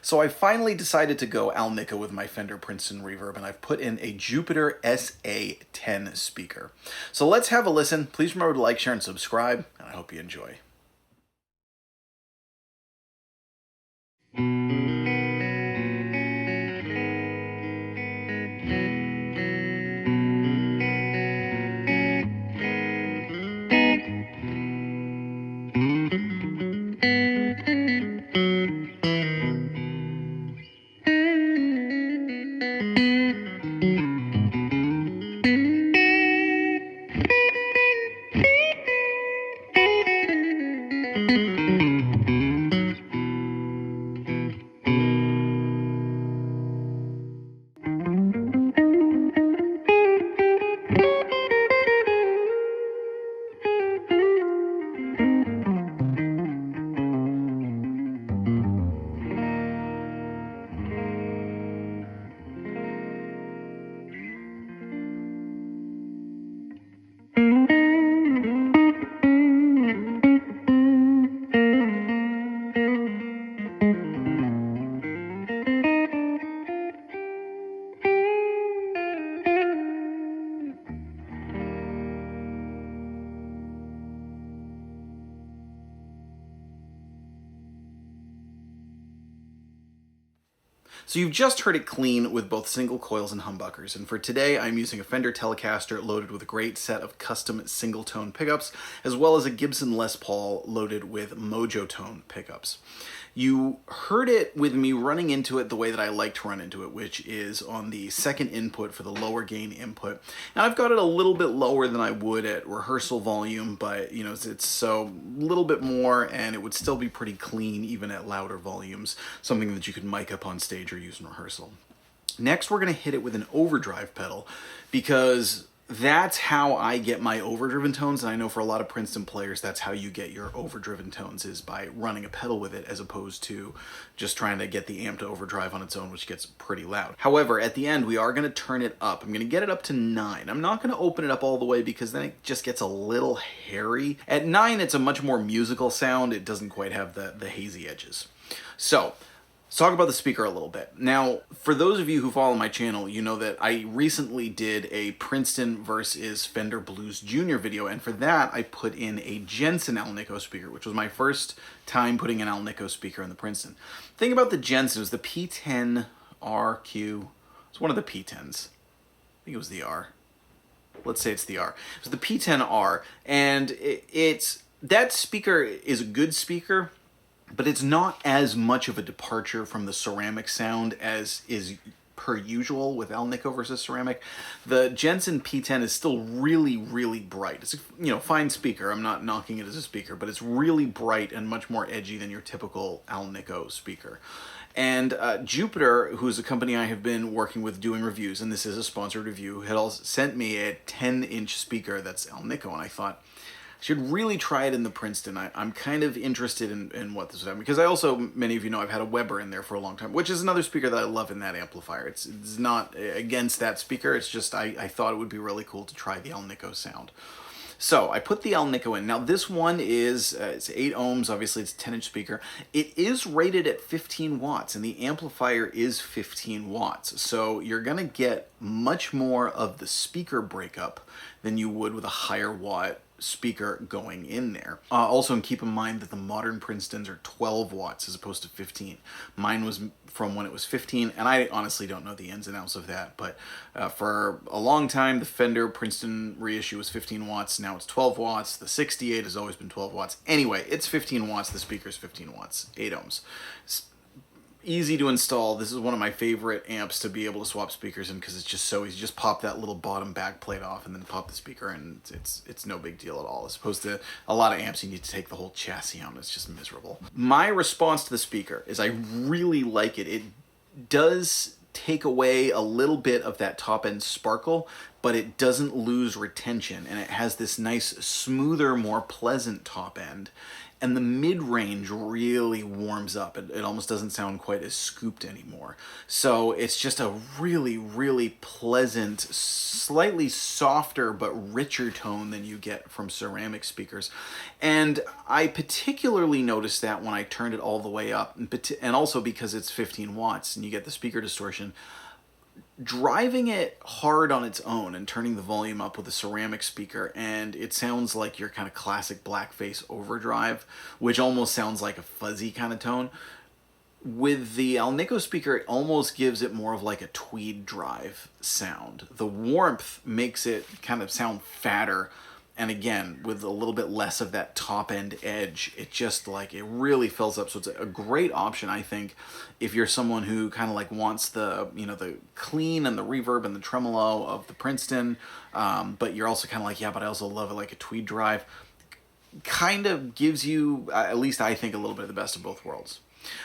So I finally decided to go Alnico with my Fender Princeton Reverb, and I've put in a Jupiter SA10 speaker. So let's have a listen. Please remember to like, share, and subscribe, and I hope you enjoy. So you've just heard it clean with both single coils and humbuckers, and for today I'm using a Fender Telecaster loaded with a great set of custom single tone pickups, as well as a Gibson Les Paul loaded with Mojo tone pickups. You heard it with me running into it the way that I like to run into it, which is on the second input for the lower gain input. And I've got it a little bit lower than I would at rehearsal volume, but you know, it's so a little bit more, and it would still be pretty clean even at louder volumes, something that you could mic up on stage or use in rehearsal. Next, we're going to hit it with an overdrive pedal, because that's how I get my overdriven tones, and I know for a lot of Princeton players that's how you get your overdriven tones, is by running a pedal with it as opposed to just trying to get the amp to overdrive on its own, which gets pretty loud. However, at the end we are going to turn it up. I'm going to get it up to 9. I'm not going to open it up all the way because then it just gets a little hairy. At 9 it's a much more musical sound. It doesn't quite have the hazy edges. So let's talk about the speaker a little bit. Now, for those of you who follow my channel, you know that I recently did a Princeton versus Fender Blues Junior video, and for that I put in a Jensen Alnico speaker, which was my first time putting an Alnico speaker in the Princeton. The thing about the Jensen was the P10RQ. It's one of the P10s. I think it was the R. Let's say it's the R. It was the P10R, and that speaker is a good speaker, but it's not as much of a departure from the ceramic sound as is per usual with Alnico versus ceramic. The Jensen P10 is still really, really bright. It's a fine speaker. I'm not knocking it as a speaker, but it's really bright and much more edgy than your typical Alnico speaker. And Jupiter, who's a company I have been working with doing reviews, and this is a sponsored review, had also sent me a 10-inch speaker that's Alnico, and I thought I should really try it in the Princeton. I'm kind of interested in what this would have, because I also, many of you know, I've had a Weber in there for a long time, which is another speaker that I love in that amplifier. It's not against that speaker, it's just I thought it would be really cool to try the Alnico sound. So I put the Alnico in. Now this one is it's 8 ohms, obviously it's a 10-inch speaker. It is rated at 15 watts, and the amplifier is 15 watts. So you're gonna get much more of the speaker breakup than you would with a higher watt speaker going in there. Also, keep in mind that the modern Princetons are 12 watts as opposed to 15. Mine was from when it was 15, and I honestly don't know the ins and outs of that, but for a long time the Fender Princeton reissue was 15 watts. Now it's 12 watts. The 68 has always been 12 watts. Anyway, it's 15 watts. The speaker's 15 watts, 8 ohms. It's easy to install. This is one of my favorite amps to be able to swap speakers in, because it's just so easy. Just pop that little bottom back plate off and then pop the speaker, and it's no big deal at all. As opposed to a lot of amps, you need to take the whole chassis out. It's just miserable. My response to the speaker is I really like it. It does take away a little bit of that top end sparkle, but it doesn't lose retention, and it has this nice, smoother, more pleasant top end. and the mid-range really warms up. It almost doesn't sound quite as scooped anymore. So it's just a really, really pleasant, slightly softer but richer tone than you get from ceramic speakers. And I particularly noticed that when I turned it all the way up, and also because it's 15 watts and you get the speaker distortion. Driving it hard on its own and turning the volume up with a ceramic speaker, and it sounds like your kind of classic blackface overdrive, which almost sounds like a fuzzy kind of tone. With the Alnico speaker, it almost gives it more of like a tweed drive sound. The warmth makes it kind of sound fatter, and again, with a little bit less of that top end edge, it just like, it really fills up. So it's a great option, I think, if you're someone who kind of like wants the, you know, the clean and the reverb and the tremolo of the Princeton, but you're also kind of like, yeah, but I also love it like a tweed drive. Kind of gives you, at least I think, a little bit of the best of both worlds.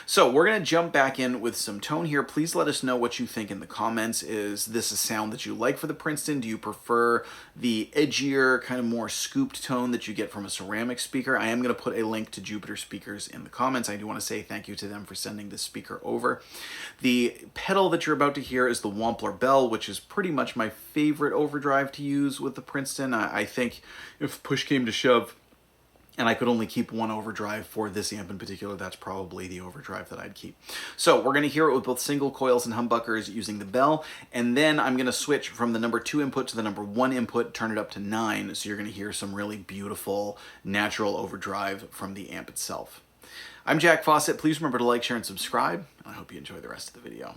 So we're going to jump back in with some tone here. Please let us know what you think in the comments. Is this a sound that you like for the Princeton? Do you prefer the edgier, kind of more scooped tone that you get from a ceramic speaker? I am going to put a link to Jupiter speakers in the comments. I do want to say thank you to them for sending this speaker over. The pedal that you're about to hear is the Wampler Bell, which is pretty much my favorite overdrive to use with the Princeton. I think if push came to shove, and I could only keep one overdrive for this amp in particular, that's probably the overdrive that I'd keep. So we're going to hear it with both single coils and humbuckers using the bell, and then I'm going to switch from the number 2 input to the number 1 input, turn it up to 9, so you're going to hear some really beautiful natural overdrive from the amp itself. I'm Jack Fossett. Please remember to like, share, and subscribe, and I hope you enjoy the rest of the video.